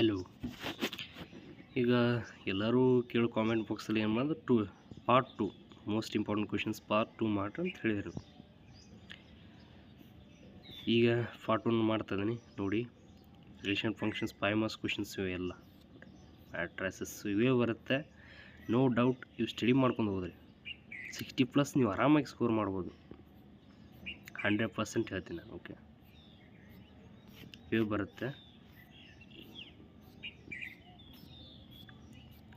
Hello. ಈಗ ಎಲ್ಲರೂ ಕೇಳೋ ಕಾಮೆಂಟ್ ಬಾಕ್ಸಲ್ಲಿ ಏನು ಮಾಡಿದ್ರು part 2 most important questions part 2 ಮಾಡ್ರಿ ಅಂತ ಹೇಳಿದರು. ಈಗ ಪಾರ್ಟ್ 1 ಮಾಡ್ತಾ ಇದ್ದೀನಿ ನೋಡಿ. ರಿಲೇಷನ್ ಫಂಕ್ಷನ್ಸ್ 5 ಮಾರ್ಕ್ಸ್ ಕ್ವೆಶನ್ಸ್ ಇವೆ, ಎಲ್ಲ ಮ್ಯಾಟ್ರಸಸ್ ಇವೇ ಬರುತ್ತೆ. ನೋ ಡೌಟ್ ಇವು ಸ್ಟಡಿ ಮಾಡ್ಕೊಂಡು ಹೋದ್ರಿ 60+ ನೀವು ಆರಾಮಾಗಿ ಸ್ಕೋರ್ ಮಾಡ್ಬೋದು. 100% ಹೇಳ್ತೀನಿ ನಾನು. ಓಕೆ, ಇವೇ ಬರುತ್ತೆ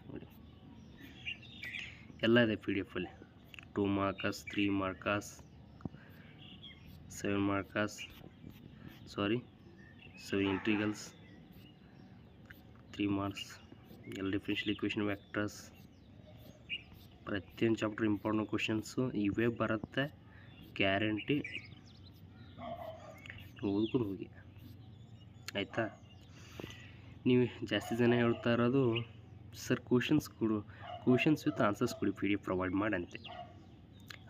ನೋಡಿ, ಎಲ್ಲ ಇದೆ PDF ಅಲ್ಲಿ. 2 Marcus, 3 Marcus, 7 Marcus, 7 integrals, 3 marks, ಎಲ್ಲ ಡಿಫರೆನ್ಷಿಯಲ್ ಈಕ್ವೇಷನ್, ವೆಕ್ಟರ್ಸ್, ಪ್ರತಿಯೊಂದು ಚಾಪ್ಟರ್ ಇಂಪಾರ್ಟೆಂಟ್ ಕ್ವೆಶನ್ಸು ಇವೇ ಬರುತ್ತೆ, ಗ್ಯಾರಂಟಿ. ಓದ್ಕೊಂಡು ಹೋಗಿ ಆಯಿತಾ. ನೀವು ಜಾಸ್ತಿ ಜನ ಹೇಳ್ತಾ ಇರೋದು ಸರ್ ಕ್ವಶನ್ಸ್ ವಿತ್ ಆನ್ಸರ್ಸ್ ಕೊಡಿ, PDF ಪ್ರೊವೈಡ್ ಮಾಡಿ ಅಂತೆ.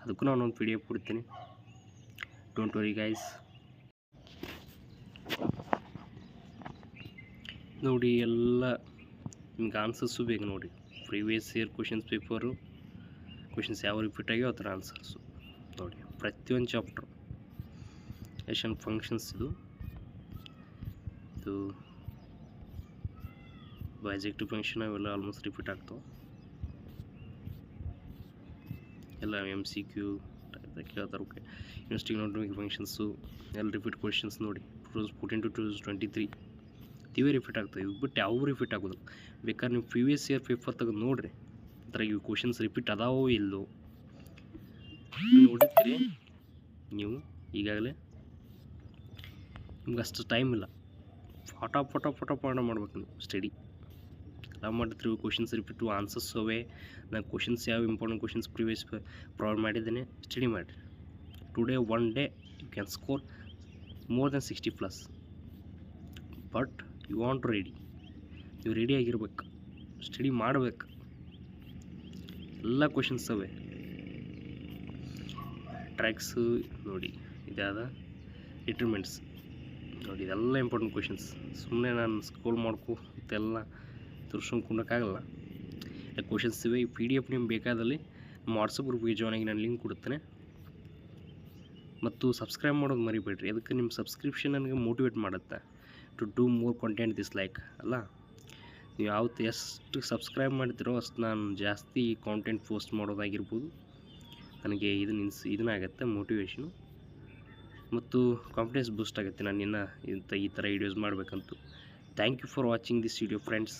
ಅದಕ್ಕೂ ನಾನು ಒಂದು PDF ಕೊಡ್ತೀನಿ, ಡೋಂಟ್ ವರಿ ಗೈಸ್. ನೋಡಿ, ಎಲ್ಲ ನಿಮ್ಗೆ ಆನ್ಸರ್ಸು ಬೇಕು ನೋಡಿ. Previous year questions paper questions ಯಾವ ರಿಪೀಟ್ ಆಗ್ಯಾವ ಆ ಥರ ಆನ್ಸರ್ಸು ನೋಡಿ. ಪ್ರತಿಯೊಂದು ಚಾಪ್ಟ್ರು ರಿಲೇಷನ್ ಫಂಕ್ಷನ್ಸ್ ಇದು ಬೈಜೆಕ್ಟಿವ್ ಫಂಕ್ಷನ್ ಅವೆಲ್ಲ ಆಲ್ಮೋಸ್ಟ್ ರಿಪೀಟ್ ಆಗ್ತಾವೆ. ಎಲ್ಲ MCQ ಟೈಪ್ ಕೇಳ್ತಾರೆ. ಓಕೆ, ಇನ್ವೆಸ್ಟಿಗೇಟಿವ್ ಫಂಕ್ಷನ್ಸು ಎಲ್ಲ ರಿಪೀಟ್ ಕ್ವೆಶನ್ಸ್ ನೋಡಿ. 2014 to 2023 ಇವೇ ರಿಪೀಟ್ ಆಗ್ತವೆ. ಇವು ಬಿಟ್ಟು ಯಾವ ರಿಪೀಟ್ ಆಗೋದಿಲ್ಲ. ಬೇಕಾದ್ರೆ ನೀವು ಪ್ರೀವಿಯಸ್ ಇಯರ್ ಪೇಪರ್ ತೆಗೆದು ನೋಡಿರಿ, ಆ ಥರ ಇವು ಕ್ವೆಶನ್ಸ್ ರಿಪೀಟ್ ಅದಾವೋ ಇಲ್ಲೋ ನೋಡಿರ್ತೀರಿ ನೀವು. ಈಗಾಗಲೇ ನಿಮ್ಗೆ ಅಷ್ಟು ಟೈಮ್ ಇಲ್ಲ, ಫಟ ಮಾಡ್ಬೇಕು ನೀವು ಸ್ಟಡಿ. ಎಲ್ಲ ಮಾಡಿರ್ತೀವಿ, ಕ್ವೆಶನ್ಸ್ ರಿಪೀಟು, ಆನ್ಸರ್ಸ್ ಅವೇ. ನಾನು ಕ್ವೆಶನ್ಸ್ ಯಾವ ಇಂಪಾರ್ಟೆಂಟ್ ಕ್ವೆಶನ್ಸ್ ಪ್ರೀವಿಯಸ್ ಪ್ರೊವೈಡ್ ಮಾಡಿದ್ದೇನೆ, ಸ್ಟಡಿ ಮಾಡಿರಿ. Today one day you can score more than 60+. But you want ready, ನೀವು ರೆಡಿ ಆಗಿರ್ಬೇಕು, ಸ್ಟಡಿ ಮಾಡಬೇಕು. ಎಲ್ಲ ಕ್ವೆಶನ್ಸ್ ಅವೇ. ಟ್ರ್ಯಾಕ್ಸು ನೋಡಿ, ಇದಾದ ಡಿಟರ್ಮೆಂಟ್ಸ್ ನೋಡಿ, ಇದೆಲ್ಲ ಇಂಪಾರ್ಟೆಂಟ್ ಕ್ವೆಶನ್ಸ್. ಸುಮ್ಮನೆ ನಾನು ಸ್ಕ್ರೋಲ್ ಮಾಡ್ಕೊತೆಲ್ಲ ತೋರ್ಸ್ಕೊಂಡು ಕುಂಡಕ್ಕಾಗಲ್ಲ. ಕ್ವೆಶನ್ಸ್ ಇವೆ. ಈ PDF ನಿಮ್ಗೆ ಬೇಕಾದಲ್ಲಿ ನಮ್ಮ ವಾಟ್ಸಪ್ ಗ್ರೂಪ್ಗೆ ಜಾಯ್ನ್ ಆಗಿ ನಾನು ಲಿಂಕ್ ಕೊಡುತ್ತೇನೆ. ಮತ್ತು ಸಬ್ಸ್ಕ್ರೈಬ್ ಮಾಡೋದು ಮರಿಬೇಡ್ರಿ. ಅದಕ್ಕೆ ನಿಮ್ಮ ಸಬ್ಸ್ಕ್ರಿಪ್ಷನ್ ನನಗೆ ಮೋಟಿವೇಟ್ ಮಾಡುತ್ತೆ to do more content this like ಅಲ್ಲ. ನೀವು ಎಷ್ಟು ಸಬ್ಸ್ಕ್ರೈಬ್ ಮಾಡ್ತೀರೋ ಅಷ್ಟು ನಾನು ಜಾಸ್ತಿ ಕಾಂಟೆಂಟ್ ಪೋಸ್ಟ್ ಮಾಡೋದಾಗಿರ್ಬೋದು. ನನಗೆ ಇದನ್ನಾಗುತ್ತೆ ಮೋಟಿವೇಶನು ಮತ್ತು ಕಾನ್ಫಿಡೆನ್ಸ್ ಬೂಸ್ಟ್ ಆಗುತ್ತೆ. ನಾನು ಈ ಥರ ವೀಡಿಯೋಸ್ ಮಾಡಬೇಕಂತೂ. Thank you for watching this video friends.